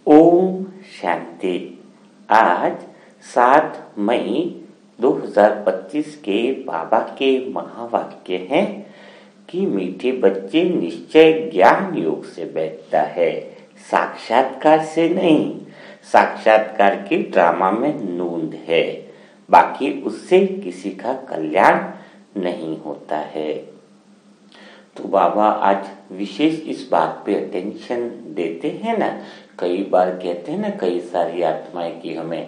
ओम शांति। आज 7 मई 2025 के बाबा के महावाक्य हैं कि मीठे बच्चे निश्चय ज्ञान योग से बैठता है, साक्षात्कार से नहीं। साक्षात्कार के ड्रामा में नूंद है, बाकी उससे किसी का कल्याण नहीं होता है। तो बाबा आज विशेष इस बात पे अटेंशन देते हैं ना। कई बार कहते हैं ना कई सारी आत्माएं कि हमें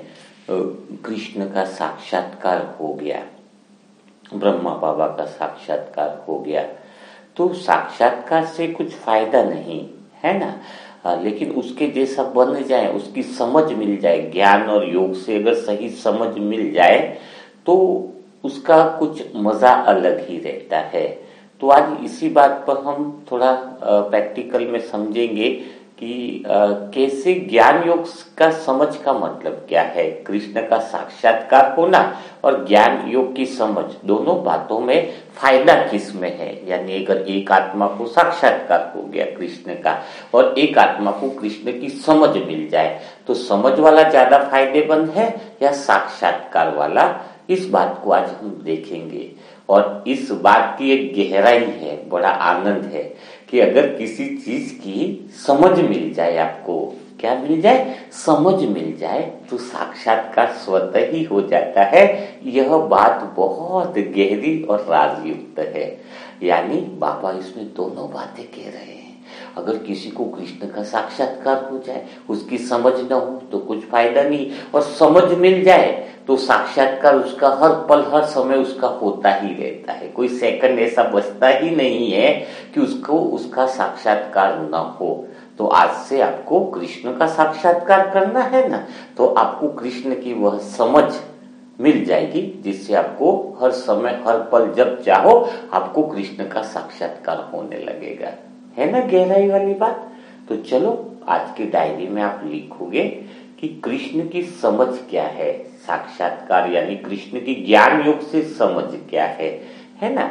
कृष्ण का साक्षात्कार हो गया, ब्रह्मा बाबा का साक्षात्कार हो गया। तो साक्षात्कार से कुछ फायदा नहीं है ना, लेकिन उसके जैसा बन जाए, उसकी समझ मिल जाए, ज्ञान और योग से अगर सही समझ मिल जाए तो उसका कुछ मजा अलग ही रहता है। तो आज इसी बात पर हम थोड़ा प्रैक्टिकल में समझेंगे कि कैसे ज्ञान योग का समझ का मतलब क्या है, कृष्ण का साक्षात्कार होना और ज्ञान योग की समझ, दोनों बातों में फायदा किस में है। यानी अगर एक आत्मा को साक्षात्कार हो गया कृष्ण का और एक आत्मा को कृष्ण की समझ मिल जाए तो समझ वाला ज्यादा फायदेमंद है या साक्षात्कार वाला, इस बात को आज हम देखेंगे। और इस बात की एक गहराई है, बड़ा आनंद है कि अगर किसी चीज की समझ मिल जाए, आपको क्या मिल जाए, समझ मिल जाए, तो साक्षात्कार स्वतः ही हो जाता है। यह बात बहुत गहरी और राजयुक्त है। यानी बाबा इसमें दोनों बातें कह रहे हैं। अगर किसी को कृष्ण का साक्षात्कार हो जाए, उसकी समझ न हो तो कुछ फायदा नहीं, और समझ मिल जाए तो साक्षात्कार उसका हर पल हर समय उसका होता ही रहता है। कोई सेकंड ऐसा बचता ही नहीं है कि उसको उसका साक्षात्कार न हो। तो आज से आपको कृष्ण का साक्षात्कार करना है ना, तो आपको कृष्ण की वह समझ मिल जाएगी जिससे आपको हर समय हर पल जब चाहो आपको कृष्ण का साक्षात्कार होने लगेगा। है ना गहराई वाली बात। तो चलो आज की डायरी में आप लिखोगे कि कृष्ण की समझ क्या है, साक्षात्कार यानी कृष्ण की ज्ञान योग से समझ क्या है ना।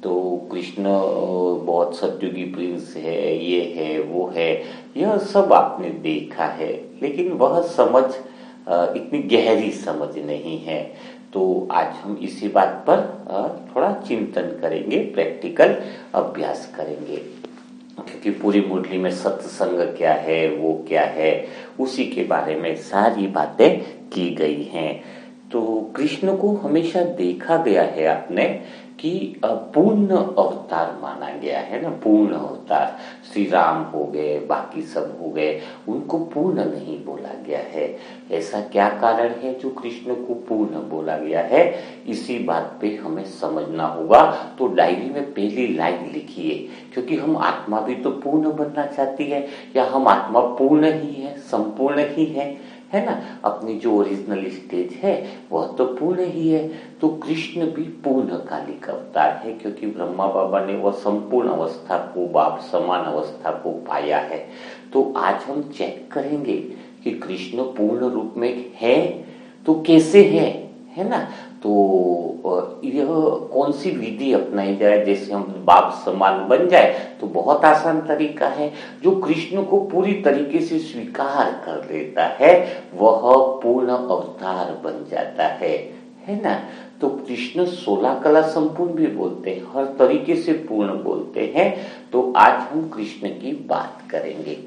तो कृष्ण बहुत सत्युगी प्रिंस है, ये है वो है, यह सब आपने देखा है, लेकिन वह समझ इतनी गहरी समझ नहीं है। तो आज हम इसी बात पर थोड़ा चिंतन करेंगे, प्रैक्टिकल अभ्यास करेंगे, क्योंकि पूरी मुरली में सत्संग क्या है, वो क्या है, उसी के बारे में सारी बातें की गई हैं। तो कृष्ण को हमेशा देखा गया है आपने कि पूर्ण अवतार माना गया है ना, पूर्ण अवतार। श्री राम हो गए, बाकी सब हो गए, उनको पूर्ण नहीं बोला गया है। ऐसा क्या कारण है जो कृष्ण को पूर्ण बोला गया है, इसी बात पे हमें समझना होगा। तो डायरी में पहली लाइन लिखिए, क्योंकि हम आत्मा भी तो पूर्ण बनना चाहती है, या हम आत्मा पूर्ण ही है, संपूर्ण ही है ना। अपनी जो ओरिजिनल स्टेज है वह तो पूर्ण ही है। तो कृष्ण भी पूर्ण कालिक अवतार है, क्योंकि ब्रह्मा बाबा ने वह संपूर्ण अवस्था को, बाप समान अवस्था को पाया है। तो आज हम चेक करेंगे कि कृष्ण पूर्ण रूप में है तो कैसे है ना। तो यह कौन सी विधि अपनाई जाए जैसे हम बाप समान बन जाए, तो बहुत आसान तरीका है। जो कृष्ण को पूरी तरीके से स्वीकार कर लेता है वह पूर्ण अवतार बन जाता है ना। तो कृष्ण 16 कला संपूर्ण भी बोलते हैं, हर तरीके से पूर्ण बोलते हैं। तो आज हम कृष्ण की बात करेंगे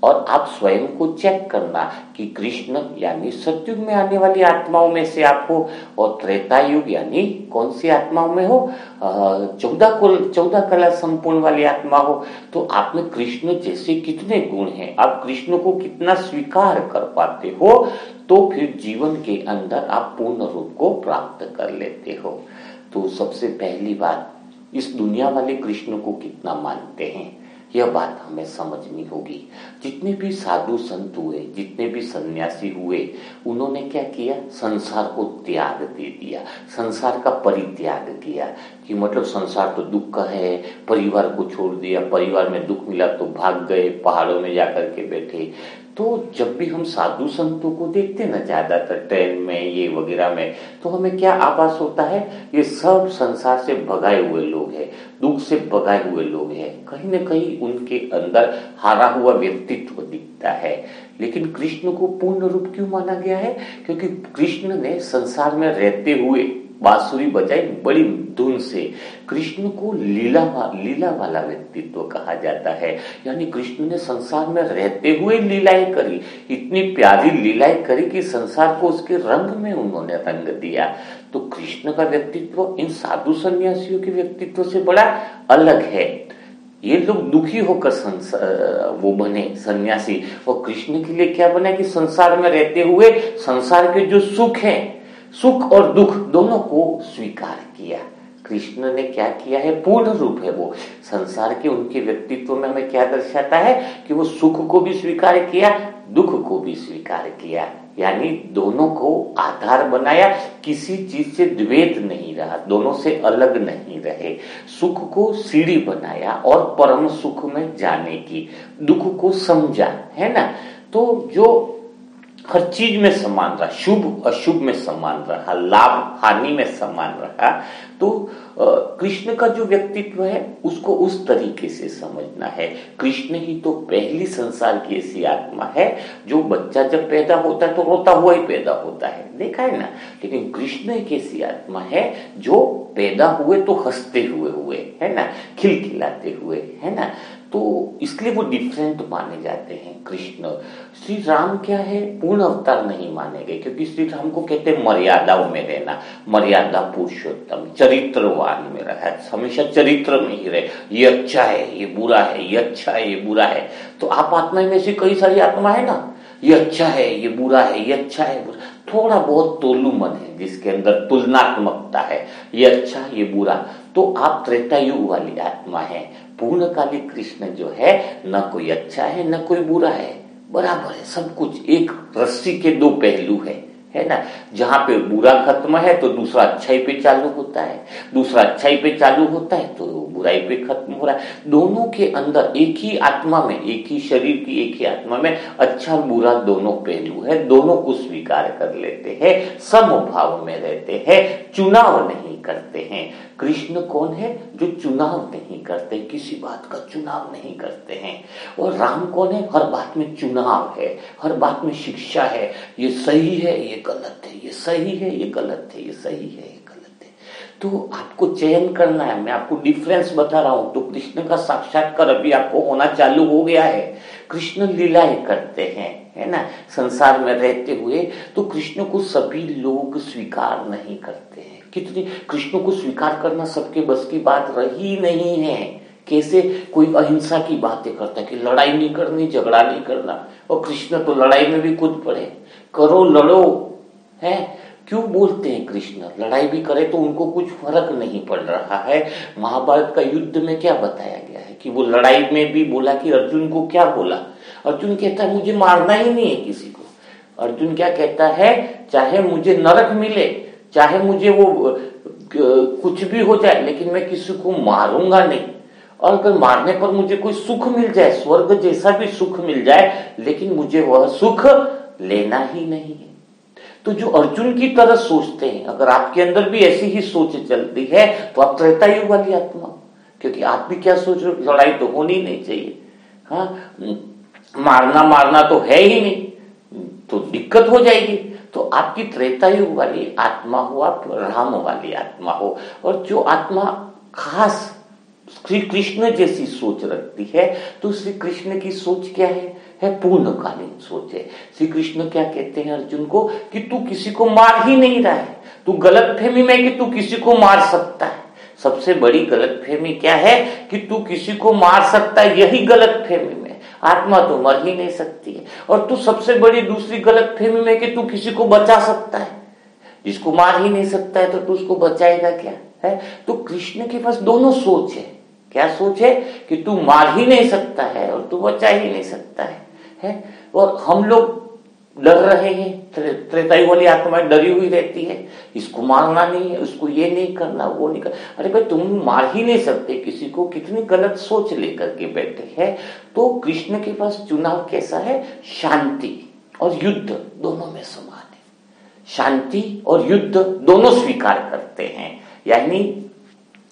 और आप स्वयं को चेक करना कि कृष्ण यानी सतयुग में आने वाली आत्माओं में से आप हो, और त्रेता युग यानी कौन सी आत्माओं में हो, 14 कला संपूर्ण वाली आत्मा हो। तो आप में कृष्ण जैसे कितने गुण हैं, आप कृष्ण को कितना स्वीकार कर पाते हो, तो फिर जीवन के अंदर आप पूर्ण रूप को प्राप्त कर लेते हो। तो सबसे पहली बात, इस दुनिया वाले कृष्ण को कितना मानते हैं, यह बात हमें समझनी होगी। जितने भी साधु संत हुए, जितने भी सन्यासी हुए, उन्होंने क्या किया, संसार को त्याग दे दिया, संसार का परित्याग किया। कि मतलब संसार तो दुख का है, परिवार को छोड़ दिया, परिवार में दुख मिला तो भाग गए, पहाड़ों में जाकर के बैठे। तो जब भी हम साधु संतों को देखते हैं ना, ज्यादातर ट्रेन में ये वगैरह में, तो हमें क्या आभास होता है, ये सब संसार से भगाए हुए लोग हैं, दुख से भगाए हुए लोग हैं। कहीं न कहीं उनके अंदर हारा हुआ व्यक्तित्व दिखता है। लेकिन कृष्ण को पूर्ण रूप क्यों माना गया है? क्योंकि कृष्ण ने संसार में रहते हुए बांसुरी बजाई बड़ी धुन से। कृष्ण को लीला वाला व्यक्तित्व कहा जाता है। यानी कृष्ण ने संसार में रहते हुए लीलाएं करी, इतनी प्यारी लीलाएं करी कि संसार को उसके रंग में उन्होंने रंग दिया। तो कृष्ण का व्यक्तित्व इन साधु सन्यासियों के व्यक्तित्व से बड़ा अलग है। ये लोग दुखी होकर वो बने सन्यासी, और कृष्ण के लिए क्या बना कि संसार में रहते हुए संसार के जो सुख है, सुख और दुख दोनों को स्वीकार किया। कृष्ण ने क्या किया है, पूर्ण रूप है वो। संसार के उनके व्यक्तित्व में हमें क्या दर्शाता है कि वो सुख को भी स्वीकार किया, दुख को भी स्वीकार किया। यानी दोनों को आधार बनाया, किसी चीज से द्वैत नहीं रहा, दोनों से अलग नहीं रहे। सुख को सीढ़ी बनाया और परम सुख में जाने की, दुख को समझा, है ना। तो जो हर चीज में समान रहा, शुभ अशुभ में समान रहा, लाभ हानि में समान रहा। तो कृष्ण का जो व्यक्तित्व है उसको उस तरीके से समझना है। कृष्ण ही तो पहली संसार की ऐसी आत्मा है जो बच्चा जब पैदा होता है तो रोता हुआ ही पैदा होता है, देखा है ना। लेकिन कृष्ण एक ऐसी आत्मा है जो पैदा हुए तो हंसते हुए है ना, खिलखिलाते हुए, है ना। तो इसलिए वो डिफरेंट माने जाते हैं कृष्ण। श्री राम क्या है, पूर्ण अवतार नहीं माने गए, क्योंकि श्री राम को कहते हैं मर्यादाओं में रहना, मर्यादा पुरुषोत्तम, चरित्रवान में रहा, हमेशा चरित्र में ही रहे। ये अच्छा है, ये बुरा है, ये अच्छा है, ये बुरा है। तो आप आत्मा में से कई सारी आत्मा है ना, ये अच्छा है, ये बुरा है, ये अच्छा है, बुरा। थोड़ा बहुत तोलू मन है जिसके अंदर तुलनात्मकता है, ये अच्छा, ये बुरा। तो आप त्रेता युग वाली आत्मा है। पूर्णकालिक कृष्ण जो है, न कोई अच्छा है न कोई बुरा है, बराबर है सब कुछ। एक रस्सी के दो पहलू है ना। जहां पे बुरा खत्म है तो दूसरा अच्छाई पे चालू होता है, दूसरा अच्छाई पे चालू होता है तो बुराई पे खत्म हो रहा है। दोनों के अंदर एक ही आत्मा में, एक ही शरीर की एक ही आत्मा में अच्छा बुरा दोनों पहलू है, दोनों को स्वीकार कर लेते हैं, समभाव में रहते हैं, चुनाव नहीं करते हैं। कृष्ण कौन है, जो चुनाव नहीं करते, किसी बात का चुनाव नहीं करते हैं। और राम कौन है, हर बात में चुनाव है, हर बात में शिक्षा है, ये सही है, ये गलत है, ये सही है, ये गलत है, ये सही है, ये गलत है। तो आपको चयन करना है। मैं आपको डिफरेंस बता रहा हूं। तो कृष्ण का साक्षात्कार अभी आपको होना चालू हो गया है। कृष्ण लीलाएं करते हैं, है ना, संसार में रहते हुए। तो कृष्ण को सभी लोग स्वीकार नहीं करते हैं। कितनी कृष्ण को स्वीकार करना सबके बस की बात रही नहीं है। कैसे कोई अहिंसा की बातें करता है कि लड़ाई नहीं करनी, झगड़ा नहीं करना, और कृष्ण तो लड़ाई में भी कूद पड़े, करो लड़ो, है। क्यों बोलते हैं कृष्ण लड़ाई भी करे तो उनको कुछ फर्क नहीं पड़ रहा है। महाभारत का युद्ध में क्या बताया गया है कि वो लड़ाई में भी बोला कि अर्जुन को क्या बोला, अर्जुन कहता है मुझे मारना ही नहीं है किसी को। अर्जुन क्या कहता है, चाहे मुझे नरक मिले, चाहे मुझे वो कुछ भी हो जाए, लेकिन मैं किसी को मारूंगा नहीं। और अगर मारने पर मुझे कोई सुख मिल जाए, स्वर्ग जैसा भी सुख मिल जाए, लेकिन मुझे वह सुख लेना ही नहीं है। तो जो अर्जुन की तरह सोचते हैं, अगर आपके अंदर भी ऐसी ही सोच चलती है तो आप त्रेता युग वाली आत्मा, क्योंकि आप भी क्या सोच रहे हो, लड़ाई तो होनी नहीं चाहिए, हाँ, मारना तो है ही नहीं, तो दिक्कत हो जाएगी। तो आपकी त्रेता युग वाली आत्मा हो, आप राम वाली आत्मा हो। और जो आत्मा खास श्री कृष्ण जैसी सोच रखती है, तो श्री कृष्ण की सोच क्या है पूर्णकालीन सोच है। श्री कृष्ण क्या कहते हैं अर्जुन को कि तू किसी को मार ही नहीं रहा है, तू गलतफहमी में कि तू किसी को मार सकता है। सबसे बड़ी गलतफहमी क्या है कि तू किसी को मार सकता है, यही गलतफहमी में। आत्मा तो मर ही नहीं सकती है। और तू सबसे बड़ी दूसरी गलतफहमी में कि तू किसी को बचा सकता है, जिसको मार ही नहीं सकता है तो तू उसको बचाएगा क्या, है। तो कृष्ण के पास दोनों सोच है। क्या सोच है कि तू मार ही नहीं सकता है और तू बचा ही नहीं सकता है। और हम लोग डर रहे हैं। त्रेतायुग वाली आत्माएं डरी हुई रहती है, इसको मारना नहीं है, उसको ये नहीं करना, वो नहीं करना। अरे भाई तुम मार ही नहीं सकते किसी को, कितनी गलत सोच लेकर के बैठे हैं। तो कृष्ण के पास चुनाव कैसा है, शांति और युद्ध दोनों में समान है। शांति और युद्ध दोनों स्वीकार करते हैं। यानी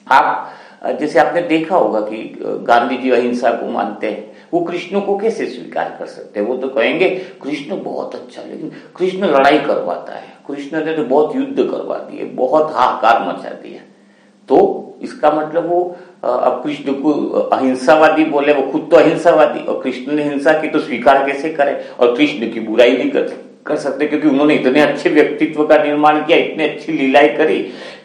आप जैसे आपने देखा होगा कि गांधी जी अहिंसा को मानते हैं, वो कृष्ण को कैसे स्वीकार कर सकते हैं? वो तो कहेंगे कृष्ण बहुत अच्छा, लेकिन कृष्ण लड़ाई करवाता है, कृष्ण ने तो बहुत युद्ध करवा दिए, बहुत हाहाकार मचा दिया। तो इसका मतलब वो अब कृष्ण को अहिंसावादी बोले, वो खुद तो अहिंसावादी, और कृष्ण ने हिंसा की तो स्वीकार कैसे करे? और कृष्ण की बुराई नहीं कर सकते, क्योंकि उन्होंने इतने अच्छे व्यक्तित्व का निर्माण किया, इतनी अच्छी लीलाएं करी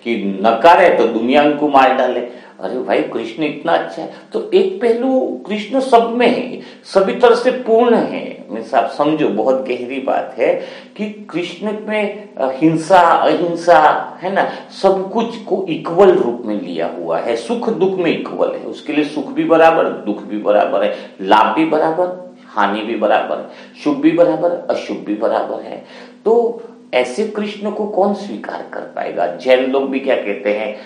कि नकारे तो दुनिया उनको मार डाले। अरे भाई कृष्ण इतना अच्छा है। तो एक पहलू कृष्ण सब में है, सभी तरह से पूर्ण है। आप समझो, बहुत गहरी बात है कि कृष्ण में हिंसा अहिंसा है ना, सब कुछ को इक्वल रूप में लिया हुआ है। सुख दुख में इक्वल है, उसके लिए सुख भी बराबर, दुख भी बराबर है, लाभ भी बराबर, हानि भी बराबर, शुभ भी बराबर, अशुभ भी बराबर है। तो ऐसे कृष्ण को कौन स्वीकार कर पाएगा? जैन लोग भी क्या कहते हैं,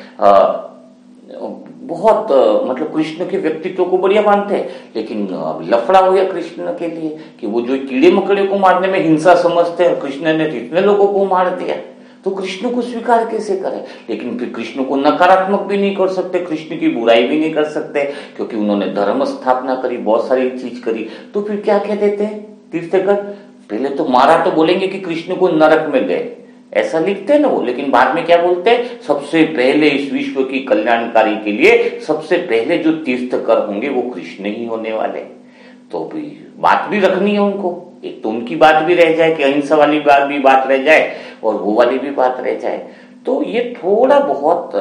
बहुत मतलब कृष्ण के व्यक्तित्व को बढ़िया मानते हैं, लेकिन लफड़ा हो गया कृष्ण के लिए कि वो जो कीड़े मकड़े को मारने में हिंसा समझते हैं, कृष्ण ने इतने लोगों को मार दिया, तो कृष्ण को स्वीकार कैसे करें? लेकिन फिर कृष्ण को नकारात्मक भी नहीं कर सकते, कृष्ण की बुराई भी नहीं कर सकते, क्योंकि उन्होंने धर्म स्थापना करी, बहुत सारी चीज करी। तो फिर क्या कह देते हैं तीर्थकर? पहले तो मारा तो बोलेंगे कि कृष्ण को नरक में गए, ऐसा लिखते हैं ना वो, लेकिन बाद में क्या बोलते हैं? सबसे पहले इस विश्व की कल्याणकारी के लिए सबसे पहले जो तीर्थकर होंगे वो कृष्ण ही होने वाले। तो भी बात भी रखनी है उनको, एक तो उनकी बात भी रह जाए कि अहिंसा वाली बात रह जाए, और वो वाली भी बात रह जाए। तो ये थोड़ा बहुत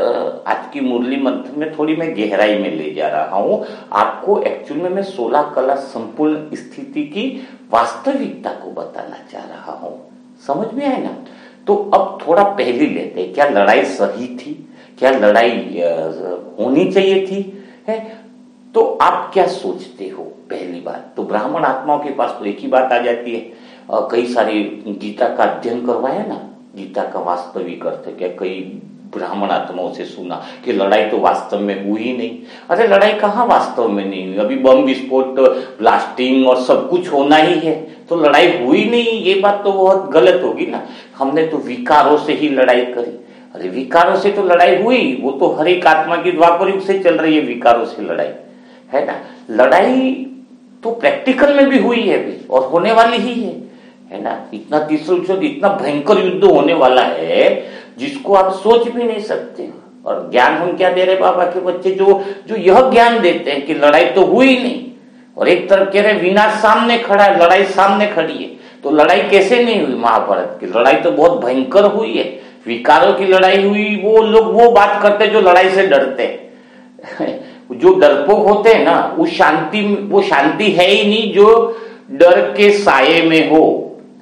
आज की मुरली मंत्र में थोड़ी मैं गहराई में ले जा रहा हूं आपको। एक्चुअल में मैं 16 कला संपूर्ण स्थिति की वास्तविकता को बताना चाह रहा हूं। समझ में आए ना? तो अब थोड़ा पहले लेते हैं, क्या लड़ाई सही थी, क्या लड़ाई होनी चाहिए थी, है? तो आप क्या सोचते हो? पहली बात तो ब्राह्मण आत्माओं के पास तो एक ही बात आ जाती है, कई सारी गीता का अध्ययन करवाया ना, गीता का वास्तविक अर्थ क्या कई ब्राह्मण आत्माओं से सुना कि लड़ाई तो वास्तव में हुई ही नहीं। अरे लड़ाई कहाँ वास्तव में नहीं हुई? अभी बम विस्फोट, ब्लास्टिंग और सब कुछ होना ही है, तो लड़ाई हुई नहीं, ये बात तो बहुत गलत होगी ना। हमने तो विकारों से ही लड़ाई करी। अरे विकारों से तो लड़ाई हुई, वो तो हर एक आत्मा की द्वापर युग से चल रही है विकारों से लड़ाई, है ना। लड़ाई तो प्रैक्टिकल में भी हुई है भी, और होने वाली ही है ना। इतना तीसरा युद्ध, इतना भयंकर युद्ध होने वाला है जिसको आप सोच भी नहीं सकते। और ज्ञान हम क्या दे रहे बाबा के बच्चे, जो यह ज्ञान देते हैं कि लड़ाई तो हुई नहीं, और एक तरफ कह रहे विनाश सामने खड़ा है, लड़ाई सामने खड़ी है। तो लड़ाई कैसे नहीं हुई? महाभारत की लड़ाई तो बहुत भयंकर हुई है, विकारों की लड़ाई हुई। वो लोग वो बात करते जो लड़ाई से डरते हैं जो डरपोक होते हैं ना, वो शांति है ही नहीं जो डर के साये में हो,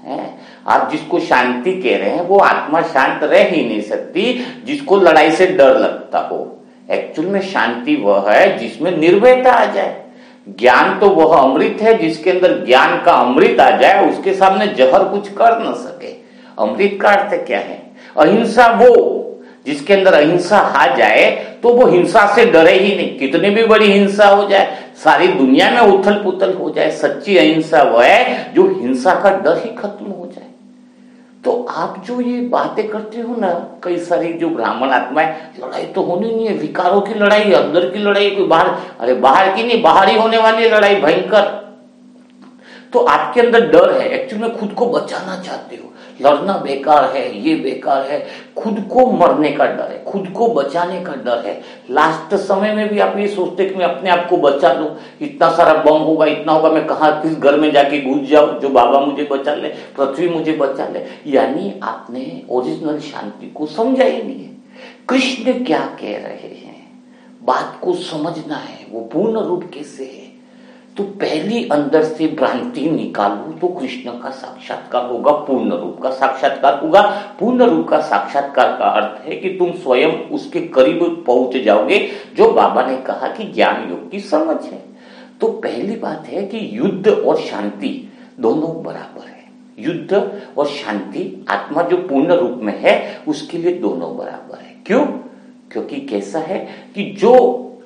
है? आप जिसको शांति कह रहे हैं वो आत्मा शांत रह ही नहीं सकती जिसको लड़ाई से डर लगता हो। एक्चुअल में शांति वह है जिसमें निर्भयता आ जाए। ज्ञान तो वह अमृत है जिसके अंदर ज्ञान का अमृत आ जाए, उसके सामने जहर कुछ कर न सके। अमृत का अर्थ क्या है? अहिंसा वो जिसके अंदर अहिंसा आ जाए तो वो हिंसा से डरे ही नहीं, कितनी भी बड़ी हिंसा हो जाए, सारी दुनिया में उथल पुथल हो जाए। सच्ची अहिंसा वह है जो हिंसा का डर ही खत्म हो जाए। तो आप जो ये बातें करते हो ना, कई सारी जो ब्राह्मण आत्माएं, लड़ाई तो होनी नहीं है, विकारों की लड़ाई, अंदर की लड़ाई, कोई बाहर, अरे बाहर की नहीं, बाहर ही होने वाली लड़ाई भयंकर। तो आपके अंदर डर है, एक्चुअली में खुद को बचाना चाहते हो। लड़ना बेकार है, ये बेकार है, खुद को मरने का डर है, खुद को बचाने का डर है। लास्ट समय में भी आप ये सोचते कि मैं अपने आप को बचा लूं, इतना सारा बम होगा, इतना होगा, मैं कहा किस घर में जाके घुस जाऊं जो बाबा मुझे बचा ले, पृथ्वी मुझे बचा ले। यानी आपने ओरिजिनल शांति को समझा ही नहीं है। कृष्ण क्या कह रहे हैं, बात को समझना है, वो पूर्ण रूप कैसे है। तो पहली अंदर से भ्रांति निकालो तो कृष्ण का साक्षात्कार होगा, पूर्ण रूप का साक्षात्कार होगा। पूर्ण रूप का साक्षात्कार का अर्थ है कि तुम स्वयं उसके करीब पहुंच जाओगे, जो बाबा ने कहा कि ज्ञान योग की समझ है। तो पहली बात है कि युद्ध और शांति दोनों बराबर है। युद्ध और शांति, आत्मा जो पूर्ण रूप में है उसके लिए दोनों बराबर है। क्यों? क्योंकि कैसा है कि जो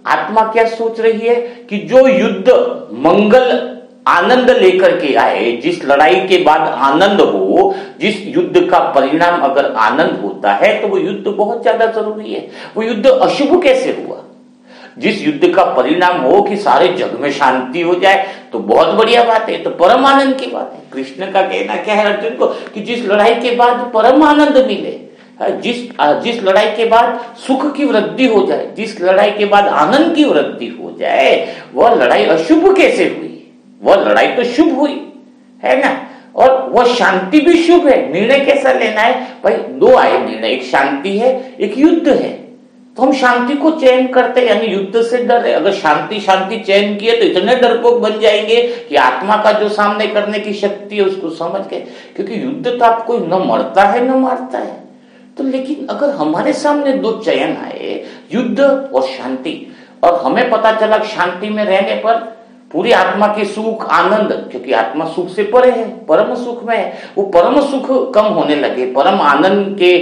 आत्मा क्या सोच रही है कि जो युद्ध मंगल आनंद लेकर के आए, जिस लड़ाई के बाद आनंद हो, जिस युद्ध का परिणाम अगर आनंद होता है तो वो युद्ध बहुत ज्यादा जरूरी है। वो युद्ध अशुभ कैसे हुआ? जिस युद्ध का परिणाम हो कि सारे जग में शांति हो जाए तो बहुत बढ़िया बात है, तो परम आनंद की बात है। कृष्ण का कहना क्या है अर्जुन को कि जिस लड़ाई के बाद परम आनंद मिले, जिस लड़ाई के बाद सुख की वृद्धि हो जाए, जिस लड़ाई के बाद आनंद की वृद्धि हो जाए, वह लड़ाई अशुभ कैसे हुई? वह लड़ाई तो शुभ हुई है ना। और वह शांति भी शुभ है। निर्णय कैसा लेना है भाई? दो आए निर्णय, एक शांति है, एक युद्ध है। तो हम शांति को चयन करते हैं, यानी युद्ध से डर है। अगर शांति चयन किए तो इतने डरपोक बन जाएंगे कि आत्मा का जो सामने करने की शक्ति है उसको समझ के, क्योंकि युद्ध तो आपको न मरता है न मारता है। तो लेकिन अगर हमारे सामने दो चयन आए, युद्ध और शांति, और हमें पता चला शांति में रहने पर पूरी आत्मा के सुख आनंद, क्योंकि आत्मा सुख से परे है, परम सुख में है, वो परम सुख कम होने लगे, परम आनंद के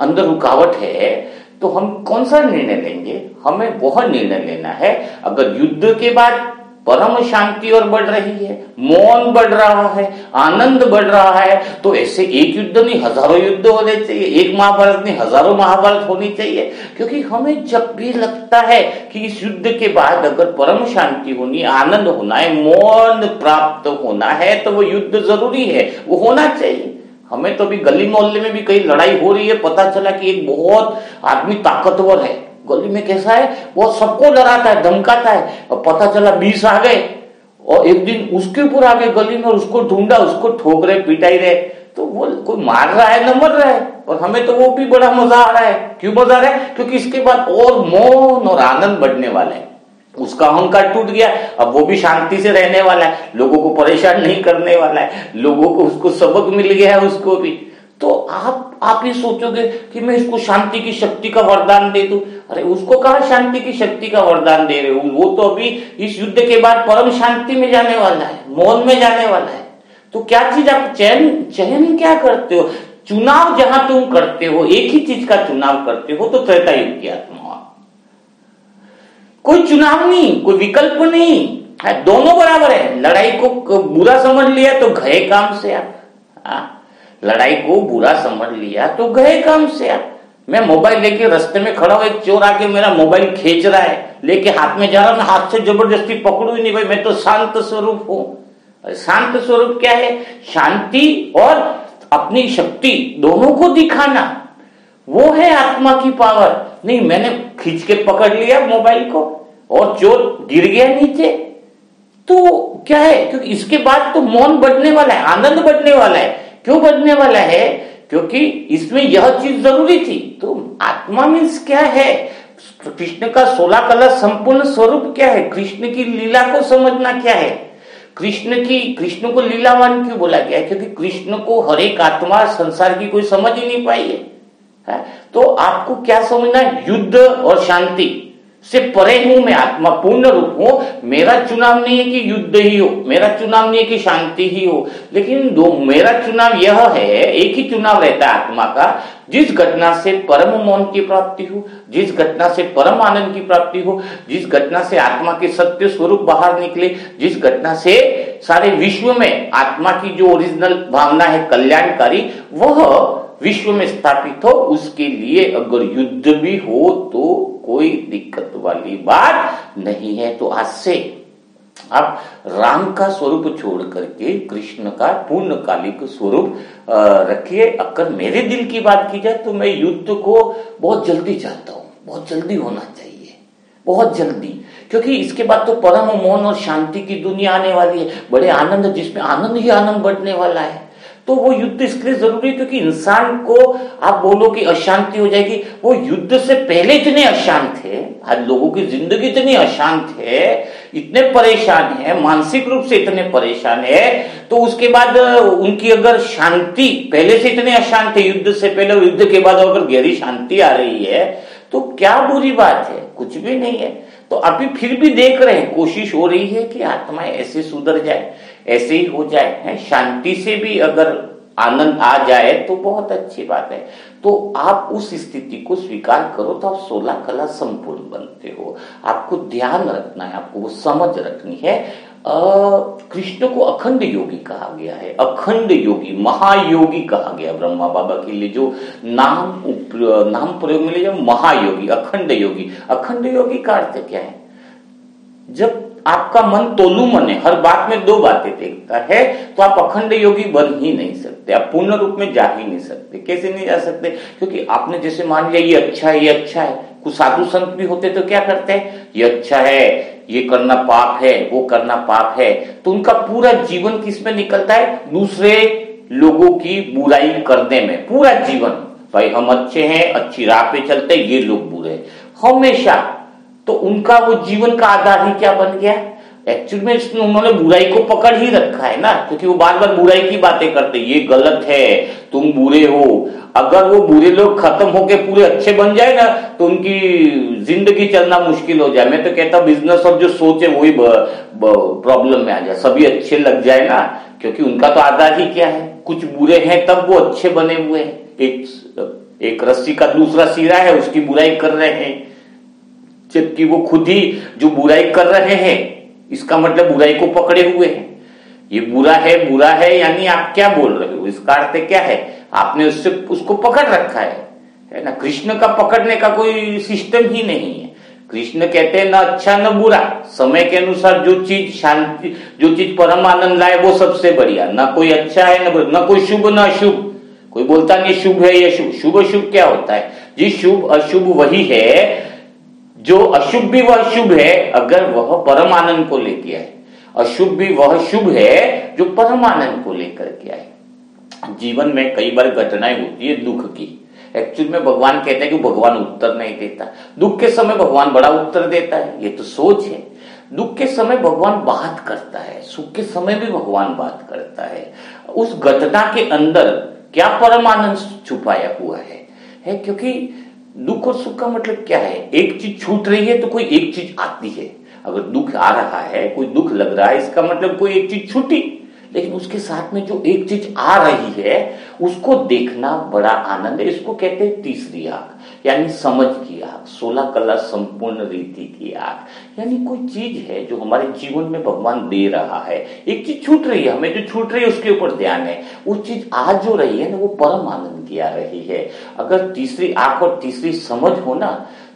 अंदर रुकावट है, तो हम कौन सा निर्णय लेंगे? हमें वह निर्णय लेना है, अगर युद्ध के बाद परम शांति और बढ़ रही है, मौन बढ़ रहा है, आनंद बढ़ रहा है, तो ऐसे एक युद्ध नहीं हजारों युद्ध होने चाहिए, एक महाभारत नहीं हजारों महाभारत होनी चाहिए। क्योंकि हमें जब भी लगता है कि इस युद्ध के बाद अगर परम शांति होनी, आनंद होना है, मौन प्राप्त होना है, तो वो युद्ध जरूरी है, वो होना चाहिए। हमें तो अभी गली मोहल्ले में भी कहीं लड़ाई हो रही है, पता चला कि एक बहुत आदमी ताकतवर है, गली में कैसा है वो सबको डराता है, धमकाता है, और पता चला 20 आ गए और एक दिन उसके ऊपर आ गए गली में, उसको ढूंढा, उसको ठोक रहे, पिटाई रहे, तो वो कोई मार रहा है न मर रहा है, और हमें तो वो भी बड़ा मजा आ रहा है। क्यों मजा आ रहा है? क्योंकि इसके बाद और मौन और आनंद बढ़ने वाला है। उसका अहंकार टूट गया, अब वो भी शांति से रहने वाला है, लोगों को परेशान नहीं करने वाला है, लोगों को उसको सबक मिल गया है उसको भी। तो आप ही सोचोगे कि मैं इसको शांति की शक्ति का वरदान दे दूं। अरे उसको कहा शांति की शक्ति का वरदान दे रहे हो? वो तो अभी इस युद्ध के बाद परम शांति में जाने वाला है, मौन में जाने वाला है। तो क्या चीज आप चयन क्या करते हो? चुनाव जहां तुम करते हो, एक ही चीज का चुनाव करते हो, तो त्रेता युग की आत्मा, कोई चुनाव नहीं, कोई विकल्प नहीं है, दोनों बराबर है। लड़ाई को बुरा समझ लिया तो गए काम से आप, लड़ाई को बुरा समझ लिया तो गए काम से आप। मैं मोबाइल लेके रास्ते में खड़ा हूं, एक चोर आके मेरा मोबाइल खींच रहा है, लेके हाथ में जा रहा हूं, हाथ से जबरदस्ती पकड़ू ही नहीं भाई, मैं तो शांत स्वरूप हूं। शांत स्वरूप क्या है? शांति और अपनी शक्ति दोनों को दिखाना, वो है आत्मा की पावर। नहीं मैंने खींच के पकड़ लिया मोबाइल को और चोर गिर गया नीचे, तो क्या है? क्योंकि इसके बाद तो मौन बढ़ने वाला है, आनंद बढ़ने वाला है। क्यों बढ़ने वाला है? क्योंकि इसमें यह चीज जरूरी थी। तो आत्मा मीन्स क्या है? कृष्ण का 16 कला संपूर्ण स्वरूप क्या है? कृष्ण की लीला को समझना क्या है? कृष्ण को लीलावान क्यों बोला गया है? क्योंकि कृष्ण को हर एक आत्मा संसार की कोई समझ ही नहीं पाई है। तो आपको क्या समझना है? युद्ध और शांति से परे हूं मैं, आत्मा पूर्ण रूप हूं। मेरा चुनाव नहीं है कि युद्ध ही हो, मेरा चुनाव नहीं है कि शांति ही हो, लेकिन मेरा चुनाव यह है, एक ही चुनाव रहता है आत्मा का, जिस घटना से परम मौन की प्राप्ति हो, जिस घटना से परम आनंद की प्राप्ति हो, जिस घटना से आत्मा के सत्य स्वरूप बाहर निकले, जिस घटना से सारे विश्व में आत्मा की जो ओरिजिनल भावना है कल्याणकारी, वह विश्व में स्थापित हो, उसके लिए अगर युद्ध भी हो तो कोई दिक्कत वाली बात नहीं है। तो आज से आप राम का स्वरूप छोड़ करके कृष्ण का पूर्णकालिक स्वरूप रखिए। अगर मेरे दिल की बात की जाए तो मैं युद्ध को बहुत जल्दी चाहता हूं, बहुत जल्दी होना चाहिए, बहुत जल्दी, क्योंकि इसके बाद तो परम मौन और शांति की दुनिया आने वाली है, बड़े आनंद, जिसमें आनंद ही आनंद बढ़ने वाला है। तो वो युद्ध इसलिए जरूरी है क्योंकि इंसान को आप बोलो कि अशांति हो जाएगी, वो युद्ध से पहले इतने अशांत थे, आज लोगों की जिंदगी इतनी अशांत है, इतने परेशान है, मानसिक रूप से इतने परेशान है, तो उसके बाद उनकी अगर शांति, पहले से इतने अशांत है युद्ध से पहले, और युद्ध के बाद अगर गहरी शांति आ रही है तो क्या बुरी बात है? कुछ भी नहीं है। तो अभी फिर भी देख रहे हैं, कोशिश हो रही है कि आत्माएं ऐसे सुधर जाए, ऐसे ही हो जाए, है शांति से भी अगर आनंद आ जाए तो बहुत अच्छी बात है। तो आप उस स्थिति को स्वीकार करो तो आप 16 कला संपूर्ण बनते हो। आपको ध्यान रखना है, आपको वो समझ रखनी है। कृष्ण को अखंड योगी कहा गया है, अखंड योगी, महायोगी कहा गया ब्रह्मा बाबा के लिए। जो नाम प्रयोग में ले जाओ, महायोगी, अखंड योगी। अखंड योगी का अर्थ क्या है? जब आपका मन तोलू मन है, हर बात में 2 बातें देखता है, तो आप अखंड योगी बन ही नहीं सकते, आप पूर्ण रूप में जा ही नहीं सकते। कैसे नहीं जा सकते? क्योंकि आपने जैसे मान लिया ये अच्छा है, ये अच्छा है। कुछ साधु संत भी होते तो क्या करते हैं, ये अच्छा है, ये करना पाप है, वो करना पाप है, तो उनका पूरा जीवन किसमें निकलता है? दूसरे लोगों की बुराई करने में पूरा जीवन। भाई हम अच्छे हैं, अच्छी राह पे चलते, ये लोग बुरे हमेशा। तो उनका वो जीवन का आधार ही क्या बन गया? एक्चुअल में उन्होंने बुराई को पकड़ ही रखा है ना, क्योंकि वो बार बार बुराई की बातें करते, ये गलत है, तुम बुरे हो। अगर वो बुरे लोग खत्म होके पूरे अच्छे बन जाए ना, तो उनकी जिंदगी चलना मुश्किल हो जाए। मैं तो कहता बिजनेस और जो सोच है वही प्रॉब्लम में आ जाए, सभी अच्छे लग जाए ना, क्योंकि उनका तो आधार ही क्या है? कुछ बुरे हैं तब वो अच्छे बने हुए हैं। एक रस्सी का दूसरा सिरा है, उसकी बुराई कर रहे हैं, जबकि वो खुद ही जो बुराई कर रहे हैं, इसका मतलब बुराई को पकड़े हुए हैं। ये बुरा है यानी आप क्या बोल रहे हो? इसका अर्थ क्या है? आपने उसको पकड़ रखा है ना। कृष्ण का पकड़ने का कोई सिस्टम ही नहीं है। कृष्ण कहते हैं ना अच्छा न बुरा, समय के अनुसार जो चीज शांति, जो चीज परम आनंद लाए वो सबसे बढ़िया। ना कोई अच्छा है न कोई शुभ न अशुभ। कोई बोलता नहीं शुभ है या शुभ। शुभ अशुभ क्या होता है जी? शुभ अशुभ वही है जो अशुभ भी वह शुभ है अगर वह परम आनंद को लेके आए, अशुभ भी वह शुभ है जो परम आनंद को लेकर के आए। जीवन में कई बार घटनाएं होती है दुख की। एक्चुअल में भगवान कहते हैं कि भगवान उत्तर नहीं देता। दुख के समय भगवान बड़ा उत्तर देता है, ये तो सोच है। दुख के समय भगवान बात करता है, सुख के समय भी भगवान बात करता है। उस घटना के अंदर क्या परम आनंद छुपाया हुआ है? क्योंकि दुख और सुख का मतलब क्या है? एक चीज छूट रही है तो कोई एक चीज आती है। अगर दुख आ रहा है, कोई दुख लग रहा है, इसका मतलब कोई एक चीज छूटी, लेकिन उसके साथ में जो एक चीज आ रही है उसको देखना बड़ा आनंद है। इसको कहते हैं तीसरी आंख, यानी समझ की आंख, 16 कला संपूर्ण रीति की आंख। यानी कोई चीज है जो हमारे जीवन में भगवान दे रहा है, एक चीज छूट रही है, हमें जो छूट रही है उसके ऊपर ध्यान है। वो चीज आज जो रही है ना, वो परम आनंद की आ रही है। अगर तीसरी आंख और तीसरी समझ हो ना,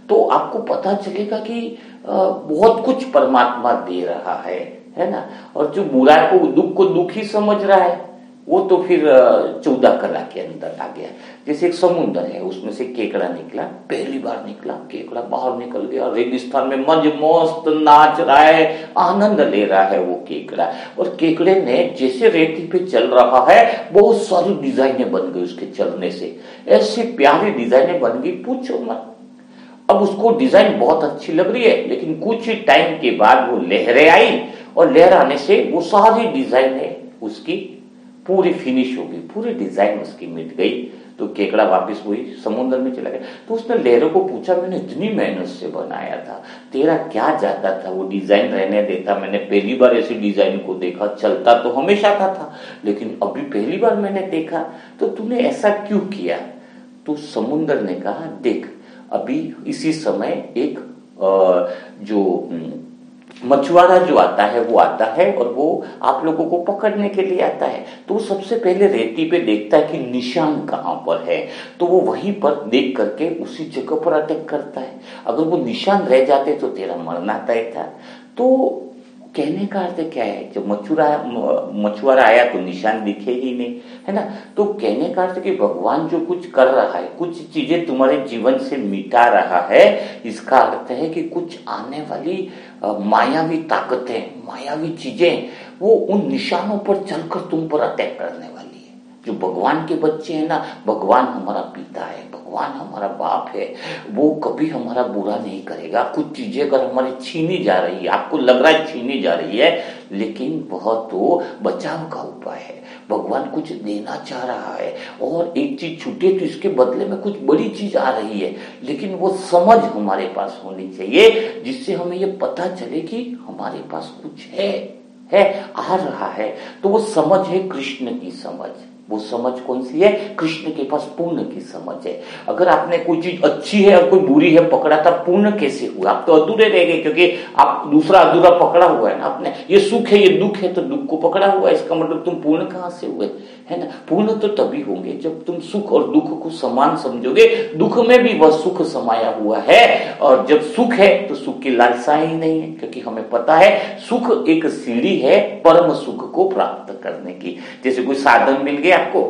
तो आपको पता चलेगा कि बहुत कुछ परमात्मा दे रहा है ना। और जो बुरा को, दुख को दुख ही समझ रहा है, वो तो फिर 14 कला के अंदर आ गया। जैसे एक समुद्र है, उसमें से केकड़ा निकला, पहली बार निकला केकड़ा, बाहर निकल गया, रेगिस्तान में मज मस्त नाच रहा है, आनंद ले रहा है वो केकड़ा। और केकड़े ने जैसे रेती पे चल रहा है, बहुत सारी डिजाइनें बन गई उसके चलने से, ऐसी प्यारी डिजाइनें बन गई पूछो मत। अब उसको डिजाइन बहुत अच्छी लग रही है, लेकिन कुछ टाइम के बाद वो लहरें आई, और लहर आने से वो सारी डिजाइन है उसकी पूरी फिनिश हो गई, पूरी डिजाइन उसकी मिट गई। तो केकड़ा वापस वही समुद्र में चला गया। तो उसने लहरों को पूछा, मैंने इतनी मेहनत से बनाया था, तेरा क्या जाता था? वो डिजाइन रहने देता, मैंने पहली बार ऐसी डिजाइन को देखा, चलता तो हमेशा था, लेकिन अभी पहली बार मैंने देखा, तो तूने ऐसा क्यों किया? तो समुद्र ने कहा, देख अभी इसी समय एक जो मछुआरा जो आता है वो आता है, और वो आप लोगों को पकड़ने के लिए आता है। तो सबसे पहले रेती पे देखता है कि निशान कहाँ पर है, तो वो वहीं पर देख करके उसी जगह पर अटैक करता है। अगर वो निशान रह जाते तो तेरा मरना तय था। तो कहने का अर्थ क्या है? जब मछुआरा आया तो निशान दिखे ही नहीं, है ना। तो कहने का अर्थ कि भगवान जो कुछ कर रहा है, कुछ चीजें तुम्हारे जीवन से मिटा रहा है, इसका अर्थ है कि कुछ आने वाली मायावी ताकतें, मायावी चीजें, वो उन निशानों पर चलकर तुम पर अटैक करने वाली है। जो भगवान के बच्चे हैं ना, भगवान हमारा पिता है, भगवान हमारा बाप है, वो कभी हमारा बुरा नहीं करेगा। कुछ चीजें अगर हमारी छीनी जा रही है, आपको लग रहा है छीनी जा रही है, लेकिन वह तो बचाव का उपाय है। भगवान कुछ देना चाह रहा है, और एक चीज छूटे तो इसके बदले में कुछ बड़ी चीज आ रही है, लेकिन वो समझ हमारे पास होनी चाहिए, जिससे हमें ये पता चले कि हमारे पास कुछ है है, आ रहा है, तो वो समझ है कृष्ण की समझ। वो समझ कौन सी है? कृष्ण के पास पूर्ण की समझ है। अगर आपने कोई चीज अच्छी है और कोई बुरी है पकड़ा, तब पूर्ण कैसे हुआ? आप तो अधूरे रह गए, क्योंकि आप दूसरा अधूरा पकड़ा हुआ है ना आपने। ये सुख है, ये दुख है, तो दुख को पकड़ा हुआ है, इसका मतलब तुम पूर्ण कहां से हुए, है ना? पूर्ण तो तभी होंगे जब तुम सुख और दुख को समान समझोगे। दुख में भी वह सुख समाया हुआ है, और जब सुख है तो सुख की लालसा ही नहीं है, क्योंकि हमें पता है सुख एक सीढ़ी है परम सुख को प्राप्त करने की। जैसे कोई साधन मिल गया आपको,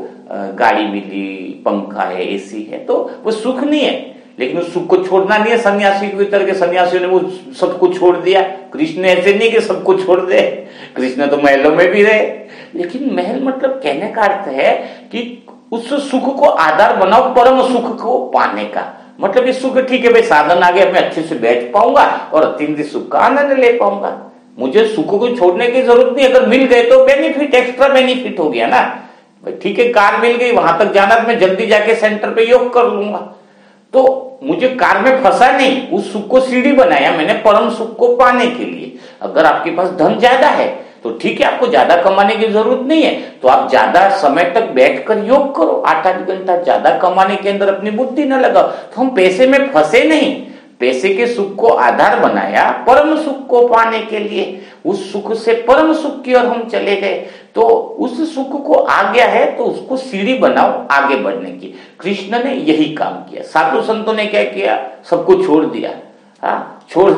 गाड़ी मिली, पंखा है, एसी है, तो वो सुख नहीं है, लेकिन उस सुख को छोड़ना नहीं है। सन्यासी के भीतर के सन्यासियों ने वो सबको छोड़ दिया। कृष्ण ऐसे नहीं कि सबको छोड़ दे, कृष्ण तो महलों में भी रहे, लेकिन महल मतलब कहने का अर्थ है कि उस सुख को आधार बनाओ परम सुख को पाने का। मतलब ये सुख ठीक है भाई, साधन आगे मैं अच्छे से बैठ पाऊंगा और अत्यंत सुख का आनंद ले पाऊंगा, मुझे सुख को छोड़ने की जरूरत नहीं। अगर मिल गए तो बेनिफिट, एक्स्ट्रा बेनिफिट हो गया ना भाई। ठीक है, कार मिल गई, वहां तक जाना, मैं जल्दी जाके सेंटर पे योग कर लूंगा, तो मुझे कार में फंसा नहीं, उस सुख को सीढ़ी बनाया मैंने परम सुख को पाने के लिए। अगर आपके पास धन ज्यादा है तो ठीक है, आपको ज्यादा कमाने की जरूरत नहीं है, तो आप ज्यादा समय तक बैठकर योग करो, 8-8 घंटा। ज्यादा कमाने के अंदर अपनी बुद्धि न लगाओ। तो हम पैसे में फंसे नहीं, पैसे के सुख को आधार बनाया परम सुख को पाने के लिए। उस सुख से परम सुख की ओर हम चले गए, तो उस सुख को आ गया है तो उसको सीढ़ी बनाओ आगे बढ़ने की। कृष्ण ने यही काम किया। साधु संतों ने क्या किया? सबको छोड़ दिया। हाँ, छोड़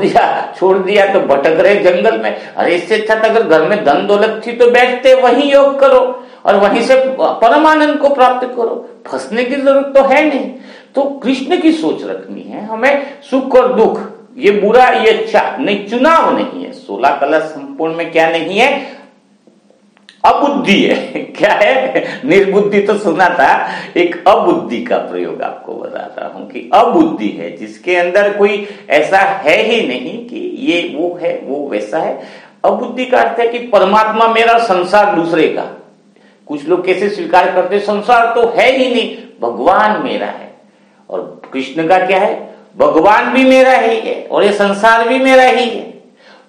दिया तो भटक रहे जंगल में। अरे इससे अच्छा था अगर घर में धन दौलत थी तो बैठते वहीं योग करो और वहीं से परमानंद को प्राप्त करो, फंसने की जरूरत तो है नहीं। तो कृष्ण की सोच रखनी है हमें, सुख और दुख, ये बुरा ये अच्छा नहीं, चुनाव नहीं है। 16 कला संपूर्ण में क्या नहीं है? अबुद्धि है। क्या है? निर्बुद्धि तो सुना था, एक अबुद्धि का प्रयोग आपको बताता हूं कि अबुद्धि है जिसके अंदर कोई ऐसा है ही नहीं कि ये वो है वो वैसा है। अबुद्धि का अर्थ है कि परमात्मा मेरा, संसार दूसरे का। कुछ लोग कैसे स्वीकार करते, संसार तो है ही नहीं, भगवान मेरा है। और कृष्ण का क्या है? भगवान भी मेरा ही है और ये संसार भी मेरा ही है।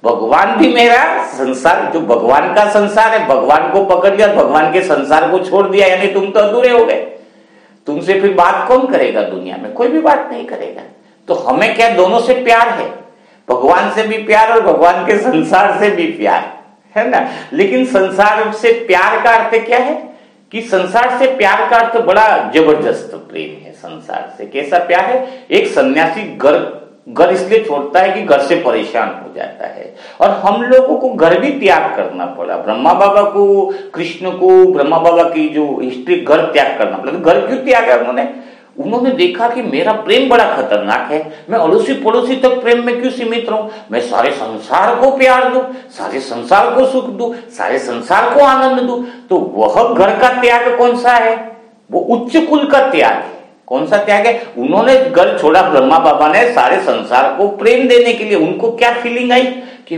भगवान भी मेरा, संसार जो भगवान का संसार है, भगवान को पकड़ लिया, भगवान के संसार को छोड़ दिया, यानी तुम तो अधूरे हो गए। तुमसे फिर बात कौन करेगा दुनिया में? कोई भी बात नहीं करेगा। तो हमें क्या, दोनों से प्यार है, भगवान से भी प्यार और भगवान के संसार से भी प्यार है ना। लेकिन संसार से प्यार का अर्थ क्या है कि संसार से प्यार का अर्थ बड़ा जबरदस्त प्रेम है। संसार से कैसा प्यार है? एक सन्यासी घर इसलिए छोड़ता है कि घर से परेशान हो जाता है, और हम लोगों को घर भी त्याग करना पड़ा। ब्रह्मा बाबा को, कृष्ण को, ब्रह्मा बाबा की जो हिस्ट्री, घर त्याग करना पड़ा। घर क्यों त्यागा उन्होंने देखा कि मेरा प्रेम बड़ा खतरनाक है, मैं अड़ोसी पड़ोसी तक प्रेम में क्यों सीमित रहूं, मैं सारे संसार को प्यार दूं, सारे संसार को सुख दूं, सारे संसार को आनंद दूं। तो वह घर का त्याग कौन सा है? वो उच्च कुल का त्याग है। कौन सा त्याग है? उन्होंने घर छोड़ा, ब्रह्मा बाबा ने, सारे संसार को प्रेम देने के लिए। उनको क्या फीलिंग आई कि